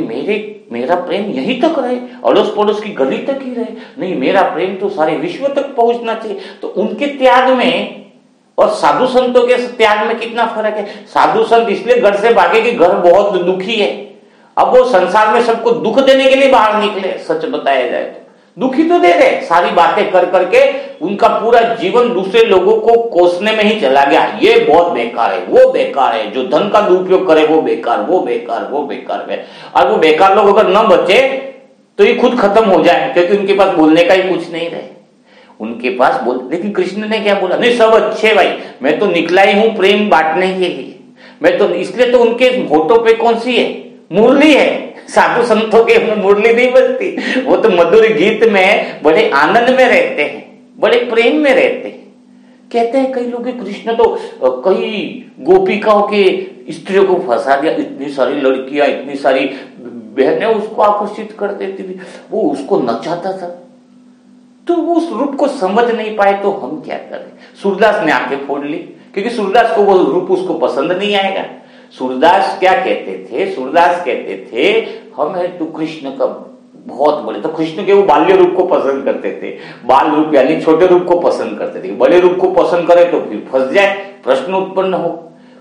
मेरा प्रेम यहीं तक रहे, अड़ोस पड़ोस की गली तक ही रहे, नहीं मेरा प्रेम तो सारे विश्व तक पहुंचना चाहिए। तो उनके त्याग में और साधु संतों के त्याग में कितना फर्क है। साधु संत इसलिए घर से भागे कि घर बहुत दुखी है, अब वो संसार में सबको दुख देने के लिए बाहर निकले। सच बताया जाए तो दुखी तो दे रहे, सारी बातें कर करके उनका पूरा जीवन दूसरे लोगों को कोसने में ही चला गया। ये बहुत बेकार है, वो बेकार है, जो धन का दुरुपयोग करे वो बेकार, वो बेकार, वो बेकार है। और वो बेकार लोग अगर न बचे तो ये खुद खत्म हो जाए, क्योंकि उनके पास बोलने का ही कुछ नहीं रहे उनके पास बोल। लेकिन कृष्ण ने क्या बोला? नहीं सब अच्छे भाई, मैं तो निकला ही हूं प्रेम बांटने के लिए। मैं तो इसलिए तो उनके होठों पे कौन सी है? मुरली है। साधु संतों के मुरली नहीं बजती, वो तो मधुर गीत में बड़े आनंद में रहते हैं, बड़े प्रेम में रहते हैं। कहते हैं कई लोग कृष्ण तो कई गोपिकाओं के स्त्रियों को फंसा दिया, इतनी सारी लड़कियां, इतनी सारी बहनें उसको आकर्षित कर देती थी, वो उसको नचाता था। तो वो उस रूप को समझ नहीं पाए तो हम क्या करें? सूरदास ने आंखें फोड़ ली, क्योंकि सूरदास को वो रूप उसको पसंद नहीं आएगा। सूरदास क्या कहते थे? सूरदास कहते थे हम है तो कृष्ण का बहुत बड़े, तो कृष्ण के वो बाल्य रूप को पसंद करते थे। बाल रूप यानी छोटे रूप को पसंद करते थे। बड़े रूप को पसंद करे तो फिर फंस जाए, प्रश्न उत्पन्न हो।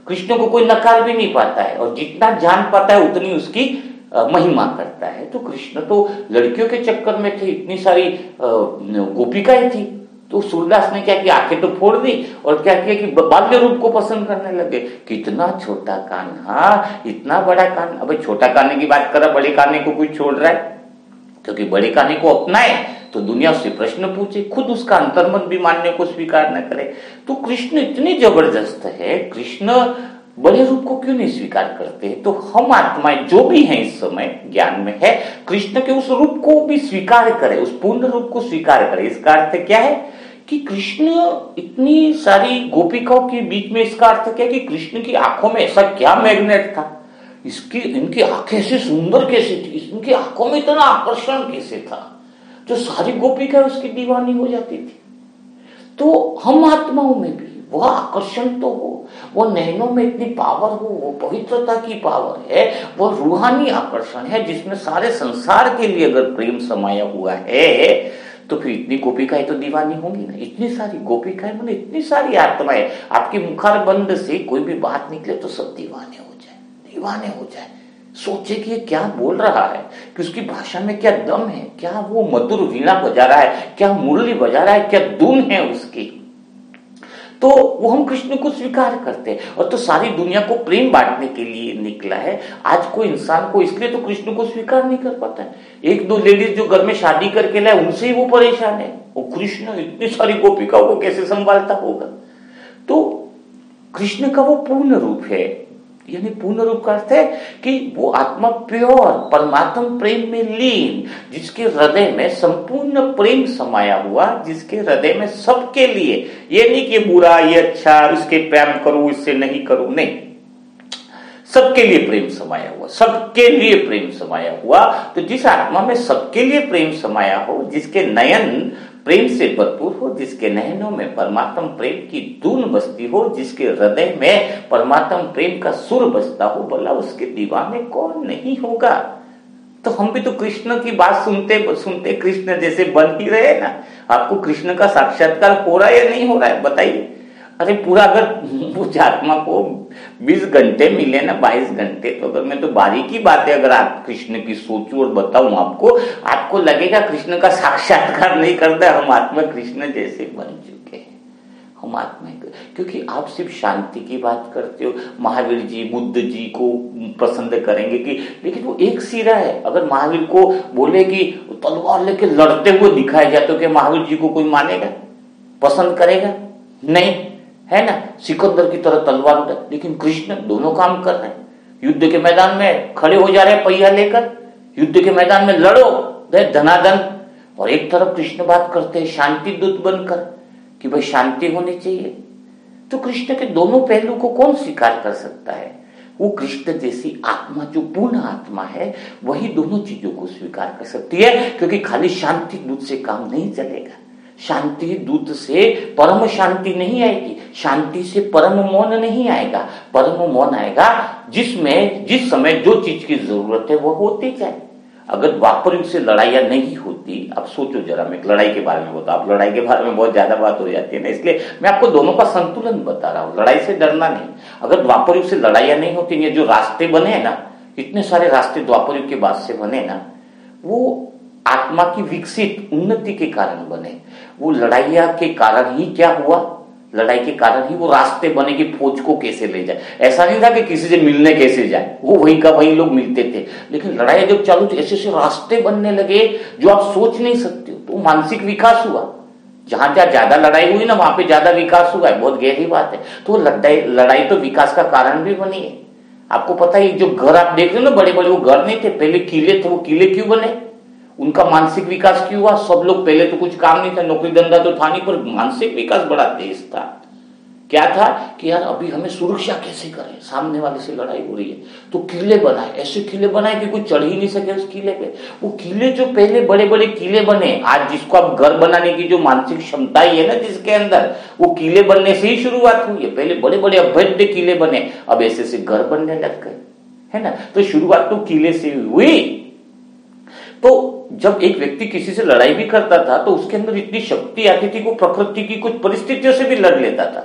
कृष्ण को कोई नकार भी नहीं पाता है, और जितना जान पाता है उतनी उसकी महिमा करता है। तो कृष्ण तो लड़कियों के चक्कर में थे, इतनी सारी गोपिकाएं थी, तो सूरदास ने क्या किया, आंखें तो फोड़ दी और क्या किया कि बाल्य रूप को पसंद करने लगे। कितना छोटा कान्हा, इतना बड़ा कान्हा। अब छोटा कान्हे की बात कर रहा, बड़े कान्हे को कोई छोड़ रहा है? क्योंकि बड़े कान्हे को अपनाए तो दुनिया उससे प्रश्न पूछे, खुद उसका अंतर्मन भी मानने को स्वीकार न करे। तो कृष्ण इतने जबरदस्त है, कृष्ण बड़े रूप को क्यों नहीं स्वीकार करते? तो हम आत्माएं जो भी हैं इस समय ज्ञान में है, कृष्ण के उस रूप को भी स्वीकार करें, उस पूर्ण रूप को स्वीकार करें। इसका अर्थ क्या है कि कृष्ण इतनी सारी गोपिकाओं के बीच में, इसका अर्थ क्या है कि कृष्ण की आंखों में ऐसा क्या मैग्नेट था, इनकी आंखें ऐसी सुंदर कैसे थी, इनकी आंखों में इतना आकर्षण कैसे था, जो सारी गोपिकाएं उसकी दीवानी हो जाती थी। तो हम आत्माओं में भी वह आकर्षण तो हो, वह नैनों में इतनी पावर हो, वो पवित्रता की पावर है, वह रूहानी आकर्षण है जिसमें सारे संसार के लिए अगर प्रेम समाया हुआ है, तो फिर इतनी गोपिकाएं तो दीवानी होंगी ना। इतनी सारी गोपिकाएं मतलब इतनी सारी आत्माएं, आपकी मुखार बंद से कोई भी बात निकले तो सब दीवाने हो जाए, दीवाने हो जाए। सोचे कि ये क्या बोल रहा है, कि उसकी भाषा में क्या दम है, क्या वो मधुर वीणा बजा रहा है, क्या मुरली बजा रहा है, क्या धुन है उसकी। तो वो हम कृष्ण को स्वीकार करते हैं, और तो सारी दुनिया को प्रेम बांटने के लिए निकला है। आज कोई इंसान को इसलिए तो कृष्ण को स्वीकार नहीं कर पाता है। एक दो लेडीज जो घर में शादी करके लाए, उनसे ही वो परेशान है, वो कृष्ण इतनी सारी गोपिकाओं को कैसे संभालता होगा। तो कृष्ण का वो पूर्ण रूप है, यानी पूर्ण रूप का अर्थ है कि वो आत्मा प्योर परमात्म प्रेम में लीन, जिसके हृदय में संपूर्ण प्रेम समाया हुआ, जिसके हृदय में सबके लिए, ये नहीं कि बुरा ये अच्छा, इसके प्रेम करूं इससे नहीं करूं, नहीं, सबके लिए प्रेम समाया हुआ, सबके लिए प्रेम समाया हुआ। तो जिस आत्मा में सबके लिए प्रेम समाया हो, जिसके नयन प्रेम से भरपूर हो, जिसके नयनों में परमात्म प्रेम की धुन बजती हो, जिसके हृदय में परमात्म प्रेम का सुर बजता हो, भला उसके दीवाने कौन नहीं होगा। तो हम भी तो कृष्ण की बात सुनते सुनते कृष्ण जैसे बन ही रहे ना। आपको कृष्ण का साक्षात्कार हो रहा है या नहीं हो रहा है, बताइए। अरे पूरा अगर उस आत्मा को 20 घंटे मिले ना, 22 घंटे, तो अगर मैं तो बारीकी बातें अगर आप कृष्ण की सोचूं और बताऊं आपको लगेगा कृष्ण का साक्षात्कार नहीं करता, हम आत्मा कृष्ण जैसे बन चुके हैं, हम आत्मा। क्योंकि आप सिर्फ शांति की बात करते हो, महावीर जी बुद्ध जी को पसंद करेंगे कि, लेकिन वो एक सिरा है। अगर महावीर को बोले कि तलवार लेके लड़ते हुए दिखाया जाए तो क्या महावीर जी को कोई मानेगा, पसंद करेगा? नहीं, है ना। सिकंदर की तरह तलवार उठा, लेकिन कृष्ण दोनों काम कर रहे हैं। युद्ध के मैदान में खड़े हो जा रहे हैं पहिया लेकर, युद्ध के मैदान में लड़ो धनाधन, और एक तरफ कृष्ण बात करते हैं शांति दूत बनकर कि भाई शांति होनी चाहिए। तो कृष्ण के दोनों पहलू को कौन स्वीकार कर सकता है? वो कृष्ण जैसी आत्मा जो पूर्ण आत्मा है, वही दोनों चीजों को स्वीकार कर सकती है। क्योंकि खाली शांति दूत से काम नहीं चलेगा, शांति दूत से परम शांति नहीं आएगी, शांति से परम मौन नहीं आएगा। परम मौन आएगा जिसमें जिस समय जो चीज की जरूरत है वो होती जाए। अगर द्वापर युग से लड़ाइयां नहीं होती, अब सोचो जरा, मैं लड़ाई के बारे में बता, आप लड़ाई के बारे में बहुत ज्यादा बात हो जाती है ना, इसलिए मैं आपको दोनों का संतुलन बता रहा हूं। लड़ाई से डरना नहीं। अगर द्वापर युग से लड़ाइयां नहीं होती, ये जो रास्ते बने हैं ना, इतने सारे रास्ते द्वापर युग के बाद से बने ना, वो आत्मा की विकसित उन्नति के कारण बने। वो लड़ाइया के कारण ही क्या हुआ, लड़ाई के कारण ही वो रास्ते बने कि फौज को कैसे ले जाए। ऐसा नहीं था कि किसी से मिलने कैसे जाए, वो वही का वही लोग मिलते थे। लेकिन लड़ाई जब चालू थी, ऐसे ऐसे रास्ते बनने लगे जो आप सोच नहीं सकते हो। तो मानसिक विकास हुआ, जहां जहां ज्यादा लड़ाई हुई ना, वहां पे ज्यादा विकास हुआ है, बहुत गहरी बात है। तो लड़ाई तो विकास का कारण भी बनी है। आपको पता है, जो घर आप देख रहे हो ना बड़े बड़े, वो घर नहीं थे, पहले किले थे। वो किले क्यों बने? उनका मानसिक विकास क्यों हुआ? सब लोग पहले तो कुछ काम नहीं था, नौकरी धंधा तो था नहीं, पर मानसिक विकास बड़ा तेज था। क्या था कि यार अभी हमें सुरक्षा कैसे करें, सामने वाले से लड़ाई हो रही है, तो किले बनाए, ऐसे किले बनाए कि कोई चढ़ ही नहीं सके उस किले पे। वो किले जो पहले बड़े बड़े किले बने, आज जिसको आप घर बनाने की जो मानसिक क्षमता ही है ना जिसके अंदर, वो किले बनने से ही शुरुआत हुई है। पहले बड़े बड़े अभेद्य किले बने, अब ऐसे ऐसे घर बनने लग गए, है ना। तो शुरुआत तो किले से हुई। तो जब एक व्यक्ति किसी से लड़ाई भी करता था तो उसके अंदर इतनी शक्ति आती थी कि वो प्रकृति की कुछ परिस्थितियों से भी लड़ लेता था।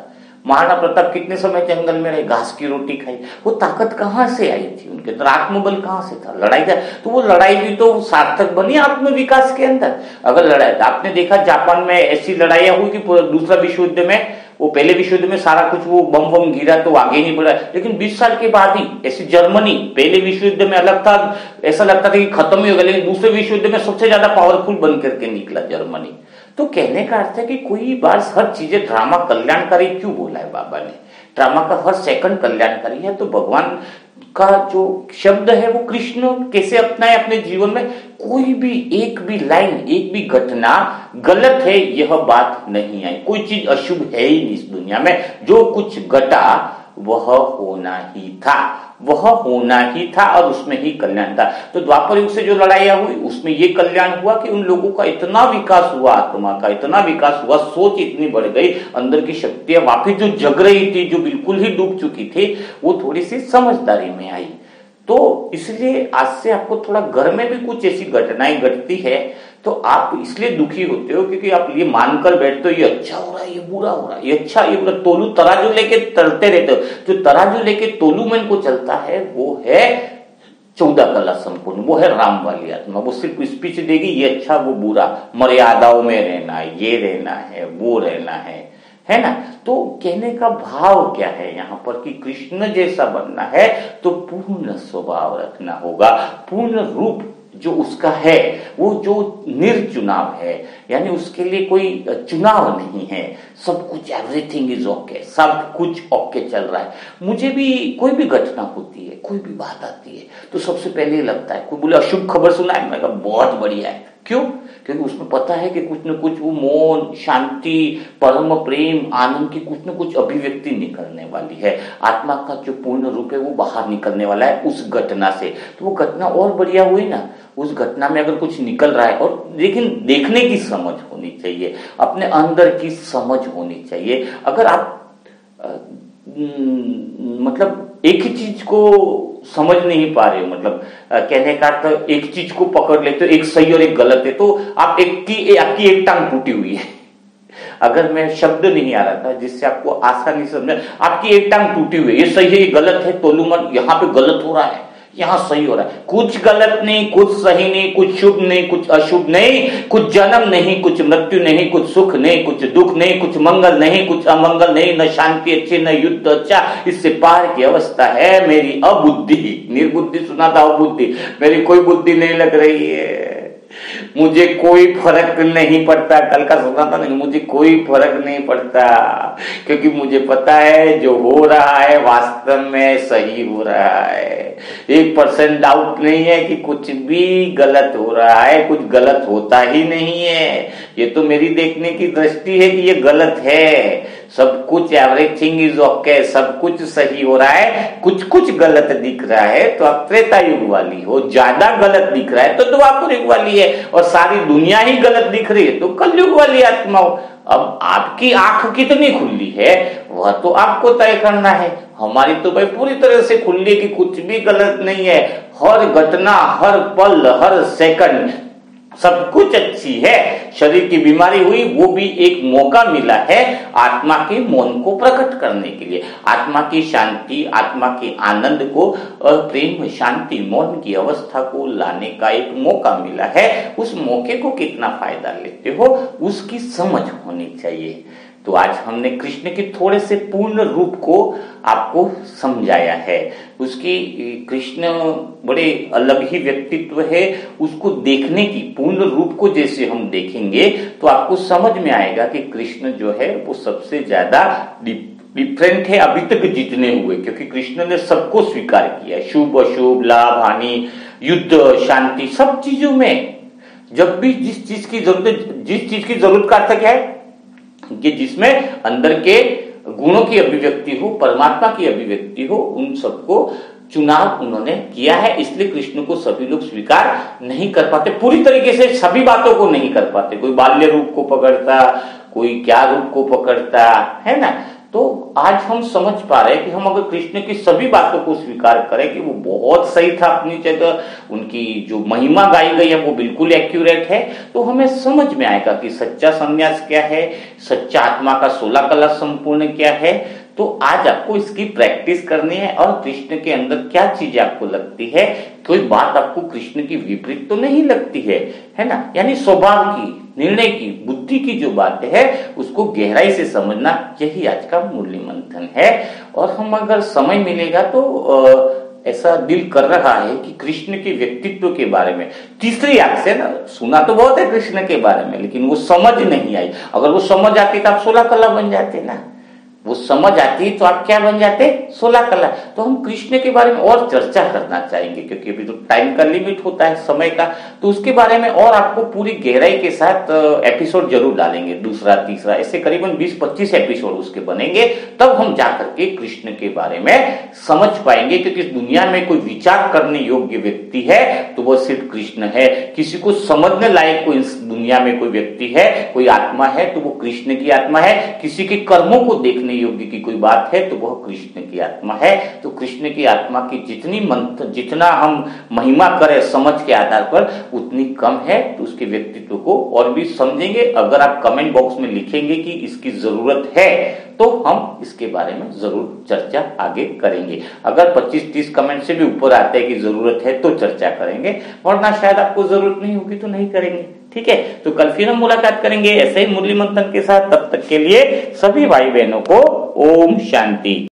महाराणा प्रताप कितने समय जंगल में रहे, घास की रोटी खाई। वो ताकत कहाँ से आई थी उनके अंदर, आत्मबल कहाँ से था? लड़ाई का। तो वो लड़ाई भी तो सार्थक बनी आत्मविकास के अंदर। अगर लड़ाई, आपने देखा जापान में ऐसी लड़ाइयां हुई कि दूसरा विश्व युद्ध में, वो पहले विश्व युद्ध में सारा कुछ वो बम बम गिरा तो आगे नहीं बढ़ा, लेकिन 20 साल के बाद ही ऐसी जर्मनी, पहले विश्व युद्ध में अलग था, ऐसा लगता था कि खत्म ही हो गया, लेकिन दूसरे विश्व युद्ध में सबसे ज्यादा पावरफुल बन करके निकला जर्मनी। तो कहने का अर्थ है कि कोई बात, हर चीजें ड्रामा कल्याणकारी क्यों बोला है बाबा ने? ड्रामा का हर सेकंड कल्याणकारी है। तो भगवान का जो शब्द है वो कृष्ण कैसे अपनाए अपने जीवन में? कोई भी एक भी लाइन, एक भी घटना गलत है यह बात नहीं आई। कोई चीज अशुभ है ही नहीं इस दुनिया में। जो कुछ घटा वह होना ही था, वह होना ही था और उसमें ही कल्याण था। तो द्वापर युग से जो लड़ाइयां हुई उसमें ये कल्याण हुआ कि उन लोगों का इतना विकास हुआ, आत्मा का इतना विकास हुआ, सोच इतनी बढ़ गई, अंदर की शक्तियां वापिस जो जग रही थी, जो बिल्कुल ही डूब चुकी थी, वो थोड़ी सी समझदारी में आई। तो इसलिए आज से आपको थोड़ा घर में भी कुछ ऐसी घटनाएं घटती है तो आप इसलिए दुखी होते हो क्योंकि आप ये मानकर बैठते हो ये अच्छा हो रहा है, ये बुरा हो रहा है, ये अच्छा, ये बुरा। तोलू तराजू लेके चलते रहते हो। जो तराजू लेके तोलू मन को चलता है वो है 14 कला संपूर्ण, वो है राम वाली आत्मा। वो सिर्फ स्पीच देगी ये अच्छा वो बुरा, मर्यादाओं में रहना है, ये रहना है, वो रहना है ना। तो कहने का भाव क्या है यहाँ पर कि कृष्ण जैसा बनना है तो पूर्ण स्वभाव रखना होगा, पूर्ण रूप जो उसका है, वो जो निर्चुनाव है, यानी उसके लिए कोई चुनाव नहीं है। सब कुछ एवरीथिंग इज ओके, सब कुछ ओके चल रहा है। मुझे भी कोई भी घटना होती है, कोई भी बात आती है तो सबसे पहले लगता है, कोई बोले अशुभ खबर सुना है, मैं कहा बहुत बढ़िया है। क्यों? क्योंकि उसमें पता है कि कुछ न कुछ वो मौन, शांति, परम प्रेम, आनंद की कुछ न कुछ अभिव्यक्ति निकलने वाली है। आत्मा का जो पूर्ण रूप है वो बाहर निकलने वाला है उस घटना से। तो वो घटना और बढ़िया हुई ना। उस घटना में अगर कुछ निकल रहा है, और लेकिन देखने की समझ होनी चाहिए, अपने अंदर की समझ होनी चाहिए। अगर आप मतलब एक ही चीज को समझ नहीं पा रहे हो, मतलब कहने का तो एक चीज को पकड़ लेते हो, एक सही और एक गलत है, तो आप आपकी एक टांग टूटी हुई है। अगर मैं शब्द नहीं आ रहा था जिससे आपको आसानी से समझ, आपकी एक टांग टूटी हुई है, ये सही है ये गलत है, तोलू मत, यहाँ पे गलत हो रहा है, यहाँ सही हो रहा है। कुछ गलत नहीं, कुछ सही नहीं, कुछ शुभ नहीं, कुछ अशुभ नहीं, कुछ जन्म नहीं, कुछ मृत्यु नहीं, कुछ सुख नहीं, कुछ दुख नहीं, कुछ मंगल नहीं, कुछ अमंगल नहीं, न शांति अच्छी न युद्ध अच्छा, इससे पार की अवस्था है मेरी अबुद्धि। निर्बुद्धि सुना था, अबुद्धि, मेरी कोई बुद्धि नहीं लग रही है, मुझे कोई फर्क नहीं पड़ता। कल का सुना था ना, मुझे कोई फर्क नहीं पड़ता क्योंकि मुझे पता है जो हो रहा है वास्तव में सही हो रहा है। 1% डाउट नहीं है कि कुछ भी गलत हो रहा है, कुछ गलत होता ही नहीं है। ये तो मेरी देखने की दृष्टि है कि ये गलत है। सब कुछ एवरीथिंग इज ओके, सब कुछ सही हो रहा है, कुछ कुछ गलत दिख रहा है तो आप त्रेता युग वाली हो, ज्यादा गलत दिख रहा है तो द्वापर युग वाली है, और सारी दुनिया ही गलत दिख रही है तो कलयुग वाली आत्मा हो। अब आपकी आंख कितनी खुली है वह तो आपको तय करना है। हमारी तो भाई पूरी तरह से खुली कि कुछ भी गलत नहीं है, हर घटना, हर पल, हर सेकंड सब कुछ अच्छी है। शरीर की बीमारी हुई वो भी एक मौका मिला है आत्मा के मौन को प्रकट करने के लिए, आत्मा की शांति, आत्मा के आनंद को, प्रेम, शांति, मौन की अवस्था को लाने का एक मौका मिला है। उस मौके को कितना फायदा लेते हो उसकी समझ होनी चाहिए। तो आज हमने कृष्ण के थोड़े से पूर्ण रूप को आपको समझाया है। उसकी कृष्ण बड़े अलग ही व्यक्तित्व है, उसको देखने की पूर्ण रूप को जैसे हम देखेंगे तो आपको समझ में आएगा कि कृष्ण जो है वो सबसे ज्यादा डिफरेंट है अभी तक जितने हुए, क्योंकि कृष्ण ने सबको स्वीकार किया, शुभ अशुभ, लाभ हानि, युद्ध शांति, सब चीजों में। जब भी जिस चीज की जरूरत का अर्थ क्या है कि जिसमें अंदर के गुणों की अभिव्यक्ति हो, परमात्मा की अभिव्यक्ति हो, उन सबको चुनाव उन्होंने किया है। इसलिए कृष्ण को सभी लोग स्वीकार नहीं कर पाते, पूरी तरीके से सभी बातों को नहीं कर पाते। कोई बाल्य रूप को पकड़ता, कोई क्या रूप को पकड़ता है ना। तो आज हम समझ पा रहे हैं कि हम अगर कृष्ण की सभी बातों को स्वीकार करें कि वो बहुत सही था अपनी जगह, उनकी जो महिमा गाई गई है वो बिल्कुल एक्यूरेट है, तो हमें समझ में आएगा कि सच्चा संन्यास क्या है, सच्चा आत्मा का 16 कला संपूर्ण क्या है। तो आज आपको इसकी प्रैक्टिस करनी है और कृष्ण के अंदर क्या चीज आपको लगती है, कोई बात आपको कृष्ण की विपरीत तो नहीं लगती है ना, यानी स्वभाव की, निर्णय की, बुद्धि की जो बातें है उसको गहराई से समझना, यही आज का मूल्य मंथन है। और हम अगर समय मिलेगा तो ऐसा दिल कर रहा है कि कृष्ण के व्यक्तित्व के बारे में तीसरी आंख से ना, सुना तो बहुत है कृष्ण के बारे में, लेकिन वो समझ नहीं आई। अगर वो समझ आती तो आप 16 कला बन जाते ना, वो समझ आती तो आप क्या बन जाते, 16 कला। तो हम कृष्ण के बारे में और चर्चा करना चाहेंगे, क्योंकि अभी तो टाइम का लिमिट होता है समय का, तो उसके बारे में और आपको पूरी गहराई के साथ एपिसोड जरूर डालेंगे, दूसरा तीसरा ऐसे करीबन 20-25 एपिसोड उसके बनेंगे, तब हम जाकर के कृष्ण के बारे में समझ पाएंगे। क्योंकि इस दुनिया में कोई विचार करने योग्य व्यक्ति है तो वो सिर्फ कृष्ण है, किसी को समझने लायक कोई इस दुनिया में कोई व्यक्ति है, कोई आत्मा है तो वो कृष्ण की आत्मा है, किसी के कर्मों को देखने योग्य की कोई बात है तो वह कृष्ण की आत्मा है। तो कृष्ण की आत्मा की जितना हम महिमा करें समझ के आधार पर उतनी कम है, तो उसके व्यक्तित्व को और भी समझेंगे। अगर आप कमेंट बॉक्स में लिखेंगे कि इसकी जरूरत है तो हम इसके बारे में जरूर चर्चा आगे करेंगे। अगर 25-30 कमेंट से भी ऊपर आते हैं कि जरूरत है तो चर्चा करेंगे, वरना शायद आपको जरूरत नहीं होगी तो नहीं करेंगे। ठीक है, तो कल फिर हम मुलाकात करेंगे ऐसे ही मूल्य मंथन के साथ। तब तक के लिए सभी भाई बहनों को ओम शांति।